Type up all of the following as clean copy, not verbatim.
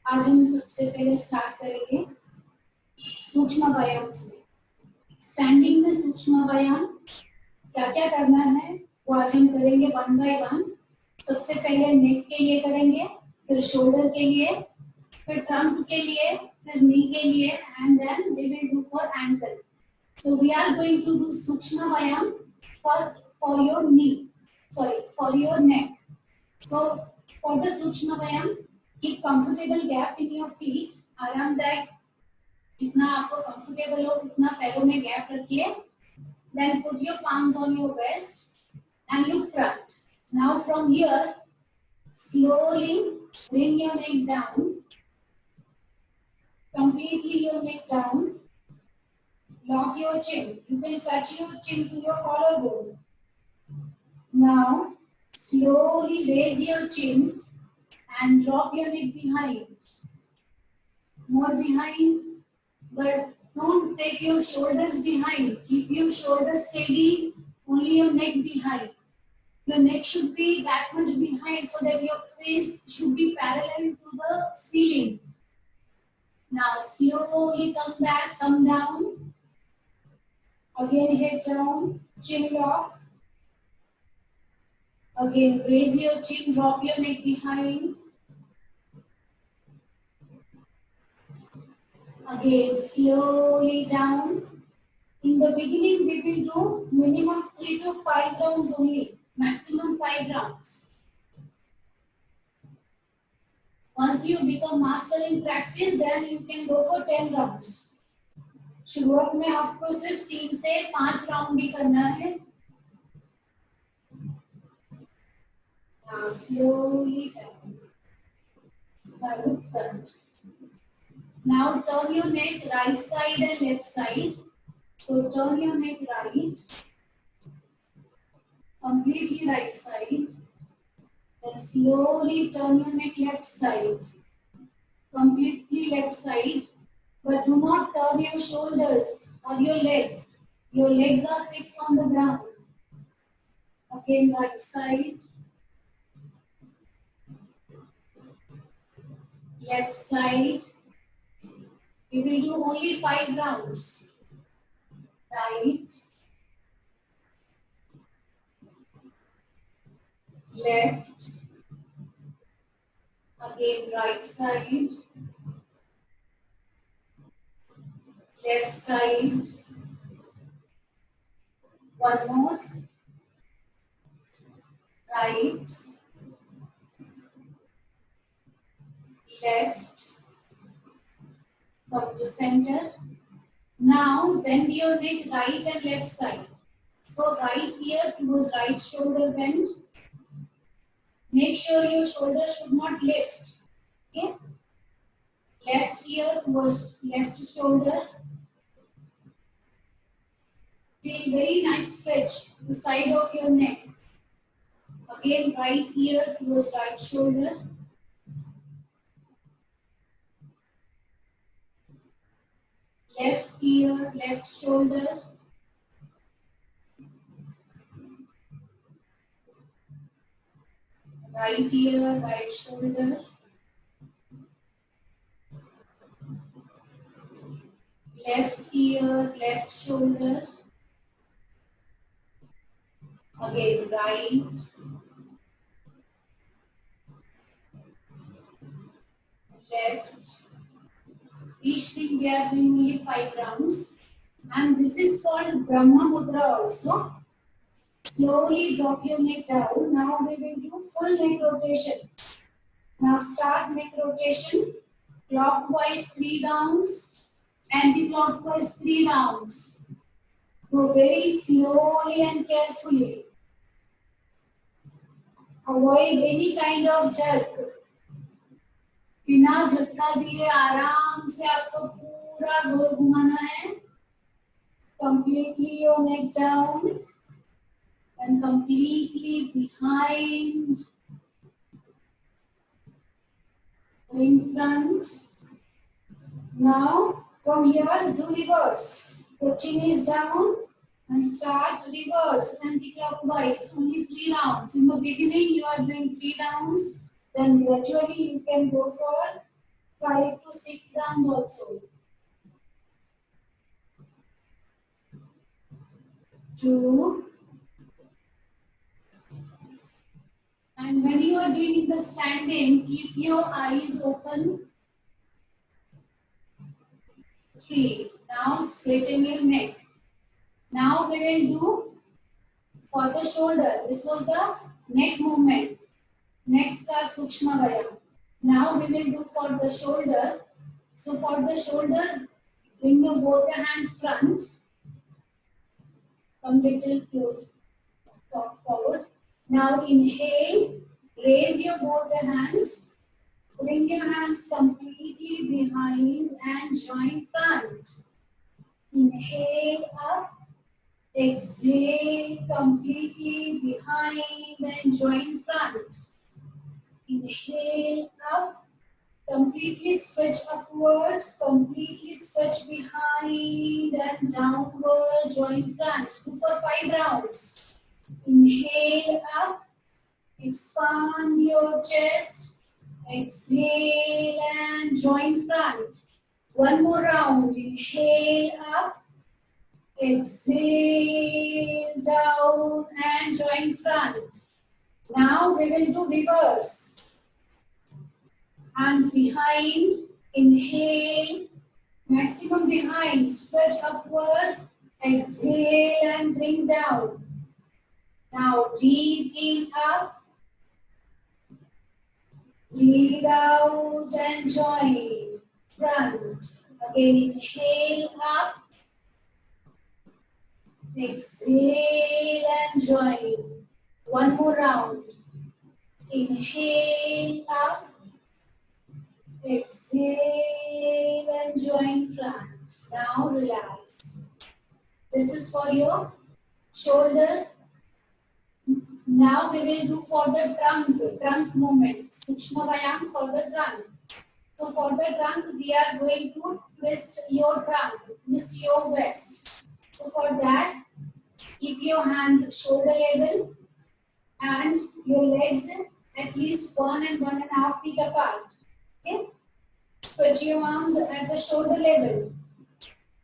आज हम सबसे पहले स्टार्ट करेंगे सूक्ष्म व्यायाम से। स्टैंडिंग में सूक्ष्म व्यायाम क्या क्या करना है वो आज हम करेंगे वन बाय वन। सबसे पहले नेक के लिए करेंगे, फिर शोल्डर के लिए, फिर ट्रंक के लिए, फिर नी के लिए, and then we will do for ankle. So we are going to do Sukshma Vyayam first for your knee, sorry, for your neck. So for the Sukshma Vyayam, keep comfortable gap in your feet, आरामदायक जितना आपको comfortable हो उतना पैरों में gap रखिए. Then put your palms on your waist and look front. Now from here, slowly bring your neck down, completely your neck down. Lock your chin. You can touch your chin to your collarbone. Now, slowly raise your chin and drop your neck behind. More behind, but don't take your shoulders behind. Keep your shoulders steady, only your neck behind. Your neck should be that much behind so that your face should be parallel to the ceiling. Now, slowly come back, come down. Again, head down, chin lock. Again, raise your chin, drop your neck behind. Again, slowly down. In the beginning, we will do minimum 3 to 5 rounds only, maximum 5 rounds. Once you become master in practice, then you can go for 10 rounds. शुरुआत में आपको सिर्फ 3 से 5 round ही करना है. Now slowly down. Now look front. Now turn your neck right side and left side. So turn your neck right, completely right side. Then slowly turn your neck left side, completely left side. But do not turn your shoulders or your legs. Your legs are fixed on the ground. Again, right side, left side. We will do only 5 rounds. Right, left, again right side, left side, one more, right, left, come to center. Now bend your neck right and left side. So right here towards right shoulder bend. Make sure your shoulder should not lift. Okay? Left ear towards left shoulder. Feel very nice stretch to side of your neck. Again, right ear towards right shoulder. Left ear, left shoulder. Right ear, right shoulder. Left ear, left shoulder. Again, right. Left. Each thing we are doing only 5 rounds. And this is called Brahma Mudra also. Slowly drop your neck down. Now we will do full neck rotation. Now start neck rotation. Clockwise 3 rounds. Anti-clockwise 3 rounds. Go very slowly and carefully. Avoid any kind of jerk. बिना झटका दिए आराम से आपको पूरा गोल घुमाना है. Completely your neck down and completely behind, in front. Now from here do reverse. The chin is down and start reverse anti-clockwise. Only 3 rounds. In the beginning you are doing 3 rounds. Then gradually you can go for 5 to 6 rounds also. 2. And when you are doing the standing, keep your eyes open. 3. Now straighten your neck. Now we will do for the shoulder. This was the neck movement. Neck ka Sukshma Vyayama. Now we will do for the shoulder. So for the shoulder, bring your both the hands front. Come little close, forward. Now inhale, raise your both the hands. Bring your hands completely behind and join front. Inhale up. Exhale completely behind and join front. Inhale up. Completely stretch upward. Completely stretch behind and downward. Join front. Do for 5 rounds. Inhale up. Expand your chest. Exhale and join front. One more round. Inhale up. Exhale down and join front. Now we will do reverse. Hands behind. Inhale. Maximum behind. Stretch upward. Exhale and bring down. Now breathe in up. Breathe out and join front. Again inhale up. Exhale and join. One more round. Inhale up. Exhale and join front. Now relax. This is for your shoulder. Now we will do for the trunk movement. Sukshma Vyayama for the trunk. So for the trunk, we are going to twist your trunk, twist your waist. So for that, keep your hands shoulder level and your legs at least 1 and 1.5 feet apart. Okay? Stretch your arms at the shoulder level.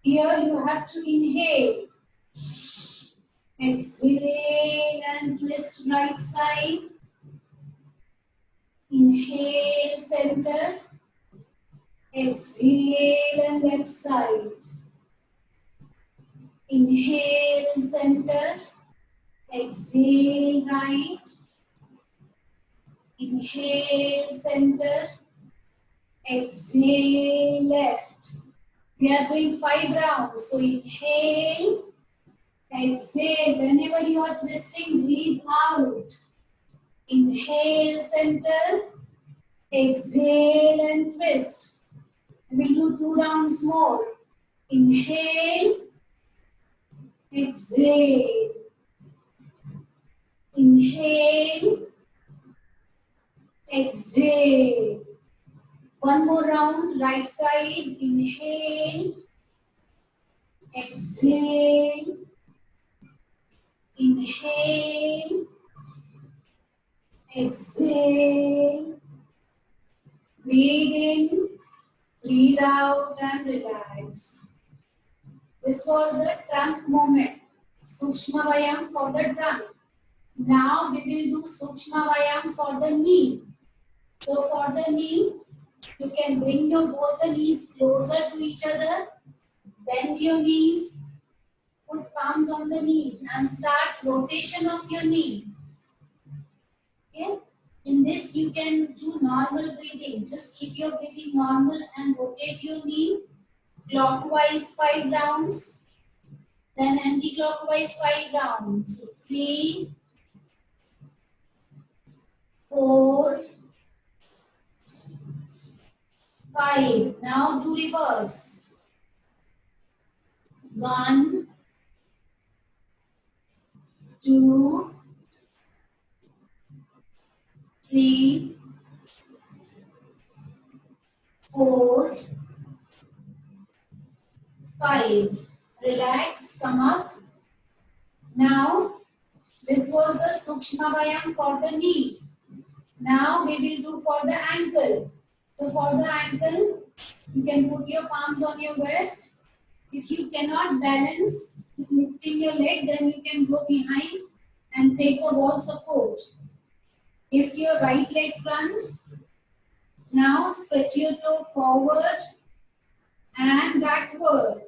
Here you have to inhale. Exhale and twist right side. Inhale, center. Exhale and left side. Inhale, center. Exhale, right. Inhale, center. Exhale, left. We are doing 5 rounds. So inhale. Exhale. Whenever you are twisting, breathe out. Inhale, center. Exhale and twist. We will do 2 rounds more. Inhale. Exhale. Inhale. Exhale. One more round. Right side. Inhale. Exhale. Inhale. Exhale. Breathe in. Breathe out and relax. This was the trunk movement. Sukshma Vyayama for the trunk. Now we will do Sukshma Vyayama for the knee. So for the knee, you can bring your both the knees closer to each other. Bend your knees. Put palms on the knees and start rotation of your knee. Okay? In this you can do normal breathing. Just keep your breathing normal and rotate your knee. Clockwise 5 rounds. Then anti-clockwise 5 rounds. So 3, 4, 5. Now do reverse. 1, 2, 3, 4, 5. Relax, come up. Now, this was the Sukshma Vyayama for the knee. Now we will do for the ankle. So for the ankle, you can put your palms on your waist. If you cannot balance with lifting your leg, then you can go behind and take the wall support. Lift your right leg front. Now stretch your toe forward and backward.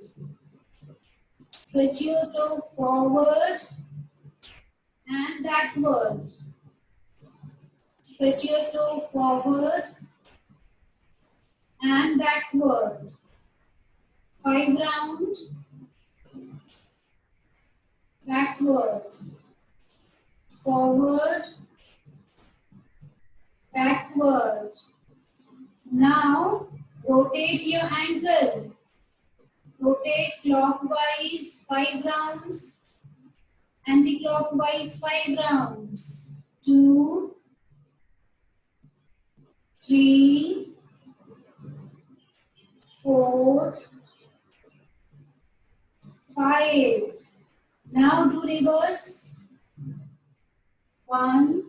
Stretch your toe forward and backward. Stretch your toe forward and backward. 5 rounds. Backward. Forward. Backward. Now rotate your ankle. Rotate clockwise 5 rounds. Anti-clockwise 5 rounds. 2, 3, 4, 5. Now do reverse. 1,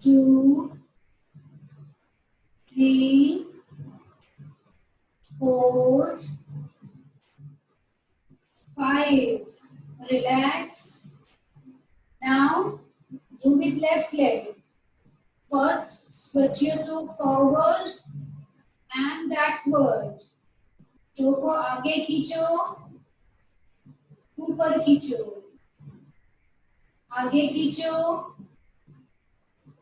2, 3, 4, 5. Relax. Now do with left leg. First, stretch your toe forward and backward. toe को आगे खींचो, ऊपर खींचो, आगे खींचो,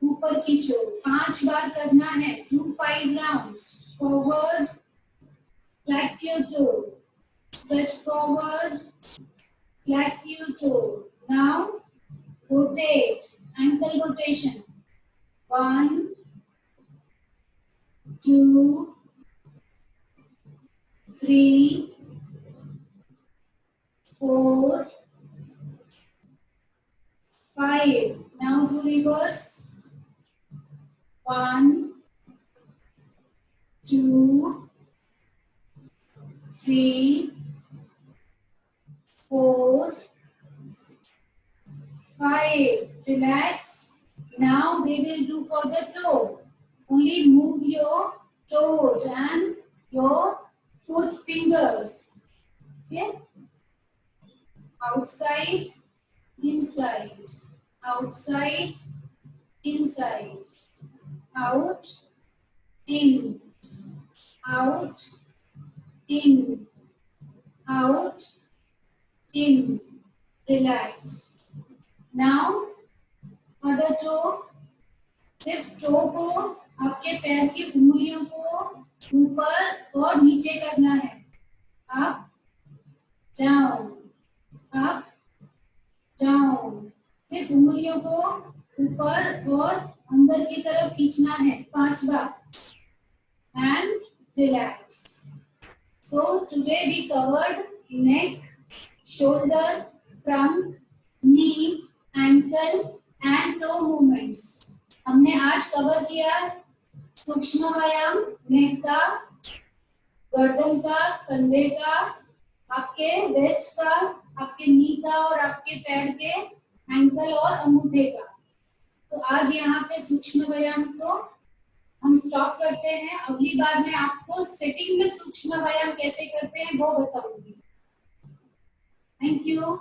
ऊपर खींचो. 5 बार करना है. Do 5 rounds. Forward, flex your toe. Stretch forward, flex your toe. Now rotate, ankle rotation. 1, 2, 3, 4, 5. Now do reverse. 1, 2, 3, 4, 5. Relax. Now we will do for the toe. Only move your toes and your foot fingers. Okay? Outside, inside, outside, inside, out, in, out, in, out, in. Relax. Now, other toe. सिर्फ to को, आपके पैर की उंगलियों को ऊपर और नीचे करना है. Up, down, up, down. सिर्फ उंगलियों को ऊपर और अंदर की तरफ खींचना है 5 बार. And relax. So today we covered neck, shoulder, trunk, knee, ankle and toe movements. हमने आज कवर किया सूक्ष्म व्यायाम, नेक का, गर्दन का, कंधे का, आपके वेस्ट का, आपके नी का और आपके पैर के एंकल और अंगूठे का. तो आज यहाँ पे सूक्ष्म व्यायाम को हम स्टॉप करते हैं. अगली बार मैं आपको सिटिंग में सूक्ष्म व्यायाम कैसे करते हैं वो बताऊंगी. Thank you.